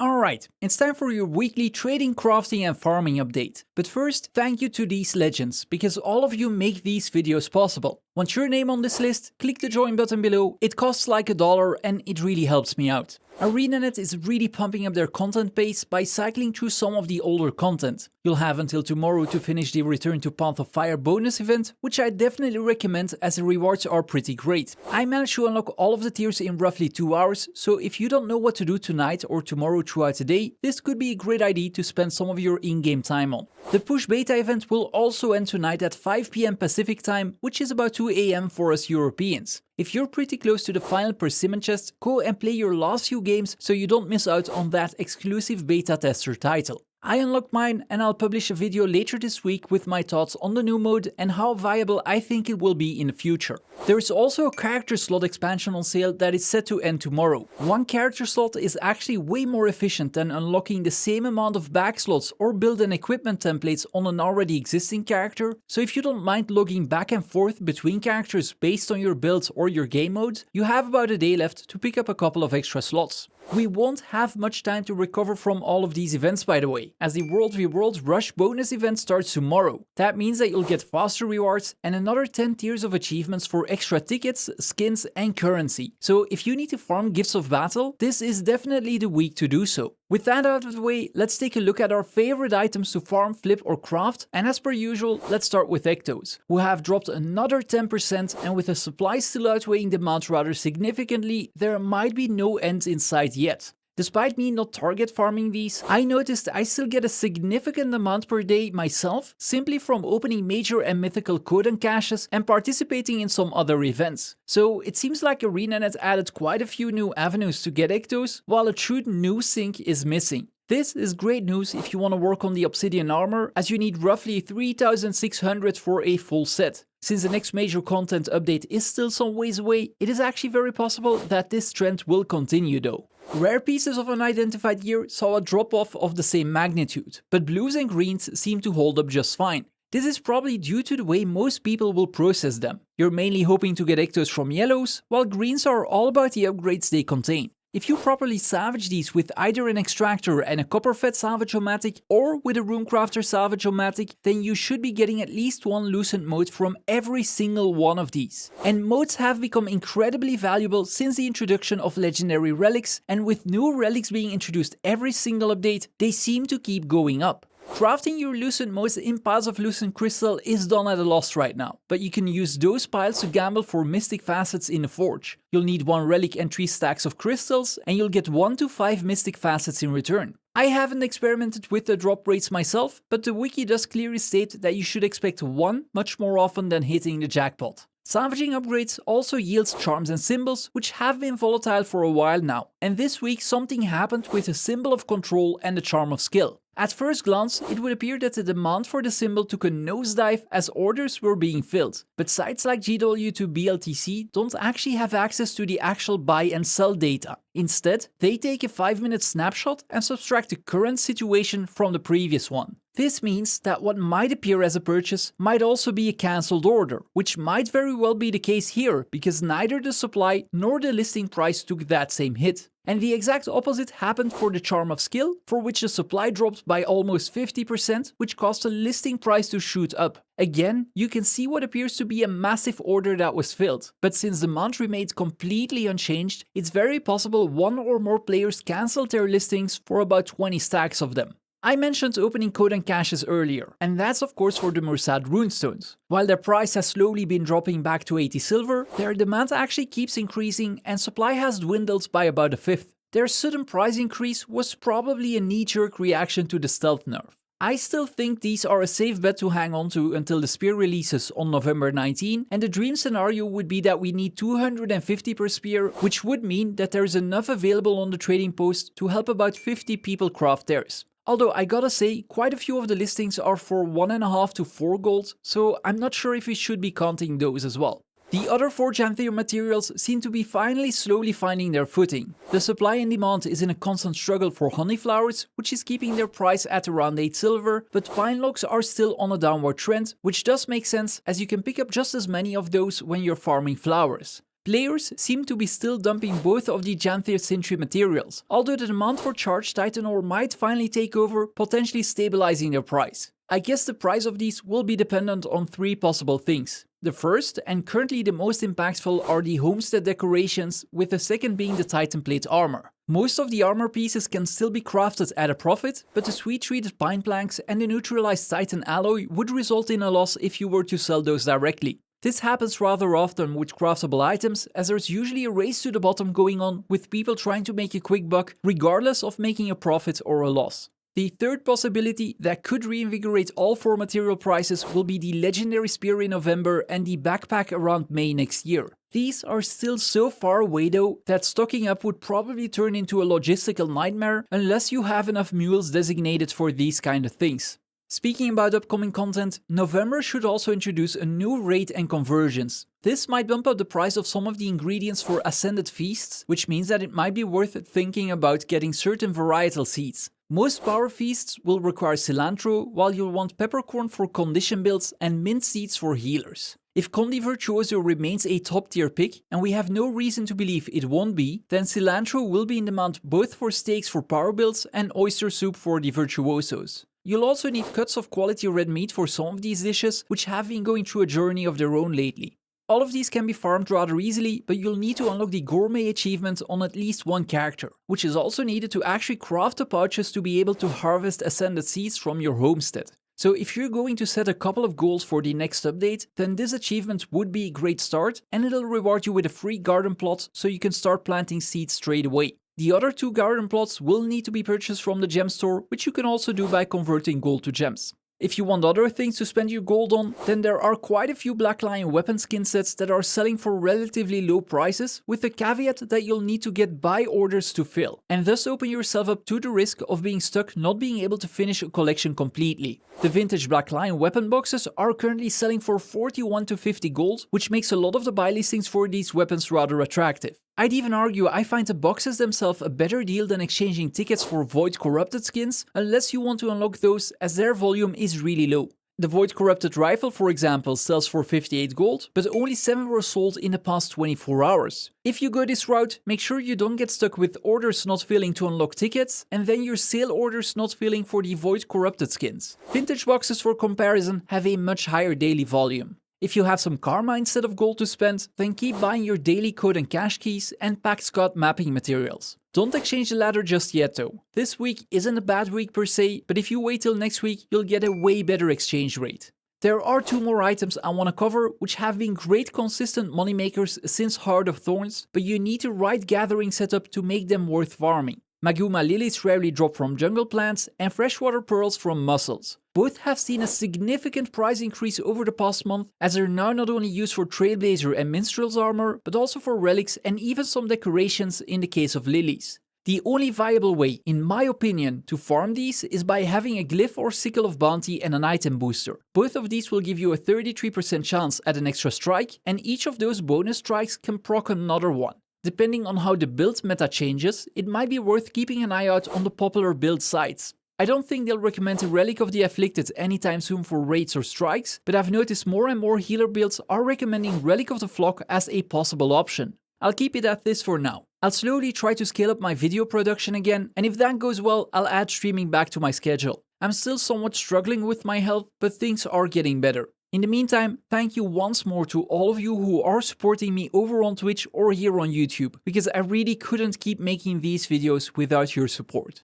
Alright, it's time for your weekly trading, crafting and farming update. But first, thank you to these legends, because all of you make these videos possible. Want your name on this list? Click the join button below, it costs like $1 and it really helps me out. ArenaNet is really pumping up their content pace by cycling through some of the older content. You'll have until tomorrow to finish the Return to Path of Fire bonus event, which I definitely recommend as the rewards are pretty great. I managed to unlock all of the tiers in roughly 2 hours, so if you don't know what to do tonight or tomorrow throughout the day, this could be a great idea to spend some of your in-game time on. The push beta event will also end tonight at 5 PM Pacific time, which is about 2 AM for us Europeans. If you're pretty close to the final persimmon chest, go and play your last few games so you don't miss out on that exclusive beta tester title. I unlocked mine and I'll publish a video later this week with my thoughts on the new mode and how viable I think it will be in the future. There is also a character slot expansion on sale that is set to end tomorrow. One character slot is actually way more efficient than unlocking the same amount of back slots or build and equipment templates on an already existing character, so if you don't mind logging back and forth between characters based on your build or your game mode, you have about a day left to pick up a couple of extra slots. We won't have much time to recover from all of these events, by the way, as the World v World Rush bonus event starts tomorrow. That means that you'll get faster rewards and another 10 tiers of achievements for extra tickets, skins and currency. So if you need to farm Gifts of Battle, this is definitely the week to do so. With that out of the way, let's take a look at our favorite items to farm, flip or craft, and as per usual, let's start with Ectos, who have dropped another 10%, and with the supply still outweighing demand rather significantly, there might be no end in sight yet. Despite me not target farming these, I noticed I still get a significant amount per day myself, simply from opening major and mythical codon caches and participating in some other events. So it seems like ArenaNet added quite a few new avenues to get Ectos, while a true new sync is missing. This is great news if you want to work on the obsidian armor, as you need roughly 3600 for a full set. Since the next major content update is still some ways away, it is actually very possible that this trend will continue though. Rare pieces of Unidentified Gear saw a drop-off of the same magnitude, but blues and greens seem to hold up just fine. This is probably due to the way most people will process them. You're mainly hoping to get Ectos from yellows, while greens are all about the upgrades they contain. If you properly salvage these with either an extractor and a copper-fed salvage-o-matic or with a runecrafter salvage-o-matic, then you should be getting at least one Lucent Mote from every single one of these. And motes have become incredibly valuable since the introduction of legendary relics, and with new relics being introduced every single update, they seem to keep going up. Crafting your Lucent Motes in piles of Lucent Crystal is done at a loss right now, but you can use those piles to gamble for Mystic Facets in the Forge. You'll need 1 relic and 3 stacks of crystals, and you'll get 1 to 5 Mystic Facets in return. I haven't experimented with the drop rates myself, but the wiki does clearly state that you should expect 1 much more often than hitting the jackpot. Salvaging upgrades also yields charms and symbols, which have been volatile for a while now, and this week something happened with the symbol of control and the charm of skill. At first glance, it would appear that the demand for the symbol took a nosedive as orders were being filled, but sites like GW2BLTC don't actually have access to the actual buy and sell data. Instead, they take a 5-minute snapshot and subtract the current situation from the previous one. This means that what might appear as a purchase might also be a cancelled order, which might very well be the case here, because neither the supply nor the listing price took that same hit. And the exact opposite happened for the Charm of Skill, for which the supply dropped by almost 50%, which caused the listing price to shoot up. Again, you can see what appears to be a massive order that was filled, but since demand remained completely unchanged, it's very possible one or more players cancelled their listings for about 20 stacks of them. I mentioned opening codon caches earlier, and that's of course for the Mursad runestones. While their price has slowly been dropping back to 80 silver, their demand actually keeps increasing and supply has dwindled by about a fifth. Their sudden price increase was probably a knee-jerk reaction to the stealth nerf. I still think these are a safe bet to hang on to until the spear releases on November 19, and the dream scenario would be that we need 250 per spear, which would mean that there is enough available on the trading post to help about 50 people craft theirs. Although I gotta say, quite a few of the listings are for 1.5 to 4 gold, so I'm not sure if we should be counting those as well. The other 4 Janthir materials seem to be finally slowly finding their footing. The supply and demand is in a constant struggle for honey flowers, which is keeping their price at around 8 silver, but pine logs are still on a downward trend, which does make sense as you can pick up just as many of those when you're farming flowers. Players seem to be still dumping both of the Janthir Sentry materials, although the demand for Charged Titan ore might finally take over, potentially stabilizing their price. I guess the price of these will be dependent on 3 possible things. The first, and currently the most impactful, are the homestead decorations, with the second being the Titan plate armor. Most of the armor pieces can still be crafted at a profit, but the sweet treated pine planks and the neutralized Titan alloy would result in a loss if you were to sell those directly. This happens rather often with craftable items, as there's usually a race to the bottom going on, with people trying to make a quick buck regardless of making a profit or a loss. The third possibility that could reinvigorate all 4 material prices will be the legendary spear in November and the backpack around May next year. These are still so far away though that stocking up would probably turn into a logistical nightmare unless you have enough mules designated for these kind of things. Speaking about upcoming content, November should also introduce a new raid and conversions. This might bump up the price of some of the ingredients for Ascended Feasts, which means that it might be worth thinking about getting certain varietal seeds. Most power feasts will require cilantro, while you'll want peppercorn for condition builds and mint seeds for healers. If Condi Virtuoso remains a top tier pick, and we have no reason to believe it won't be, then cilantro will be in demand both for steaks for power builds and oyster soup for the Virtuosos. You'll also need cuts of quality red meat for some of these dishes, which have been going through a journey of their own lately. All of these can be farmed rather easily, but you'll need to unlock the gourmet achievement on at least one character, which is also needed to actually craft the pouches to be able to harvest ascended seeds from your homestead. So if you're going to set a couple of goals for the next update, then this achievement would be a great start, and it'll reward you with a free garden plot so you can start planting seeds straight away. The other 2 garden plots will need to be purchased from the gem store, which you can also do by converting gold to gems. If you want other things to spend your gold on, then there are quite a few Black Lion weapon skin sets that are selling for relatively low prices, with the caveat that you'll need to get buy orders to fill, and thus open yourself up to the risk of being stuck not being able to finish a collection completely. The vintage Black Lion weapon boxes are currently selling for 41 to 50 gold, which makes a lot of the buy listings for these weapons rather attractive. I'd even argue I find the boxes themselves a better deal than exchanging tickets for Void Corrupted skins, unless you want to unlock those, as their volume is really low. The Void Corrupted rifle, for example, sells for 58 gold, but only 7 were sold in the past 24 hours. If you go this route, make sure you don't get stuck with orders not filling to unlock tickets, and then your sale orders not filling for the Void Corrupted skins. Vintage boxes, for comparison, have a much higher daily volume. If you have some karma instead of gold to spend, then keep buying your daily code and cash keys and Pact Scout mapping materials. Don't exchange the ladder just yet though. This week isn't a bad week per se, but if you wait till next week, you'll get a way better exchange rate. There are 2 more items I want to cover, which have been great consistent moneymakers since Heart of Thorns, but you need the right gathering setup to make them worth farming. Maguma lilies rarely drop from jungle plants, and freshwater pearls from mussels. Both have seen a significant price increase over the past month, as they're now not only used for Trailblazer and Minstrel's armor, but also for relics and even some decorations in the case of lilies. The only viable way, in my opinion, to farm these is by having a glyph or sickle of bounty and an item booster. Both of these will give you a 33% chance at an extra strike, and each of those bonus strikes can proc another one. Depending on how the build meta changes, it might be worth keeping an eye out on the popular build sites. I don't think they'll recommend a Relic of the Afflicted anytime soon for raids or strikes, but I've noticed more and more healer builds are recommending Relic of the Flock as a possible option. I'll keep it at this for now. I'll slowly try to scale up my video production again, and if that goes well, I'll add streaming back to my schedule. I'm still somewhat struggling with my health, but things are getting better. In the meantime, thank you once more to all of you who are supporting me over on Twitch or here on YouTube, because I really couldn't keep making these videos without your support.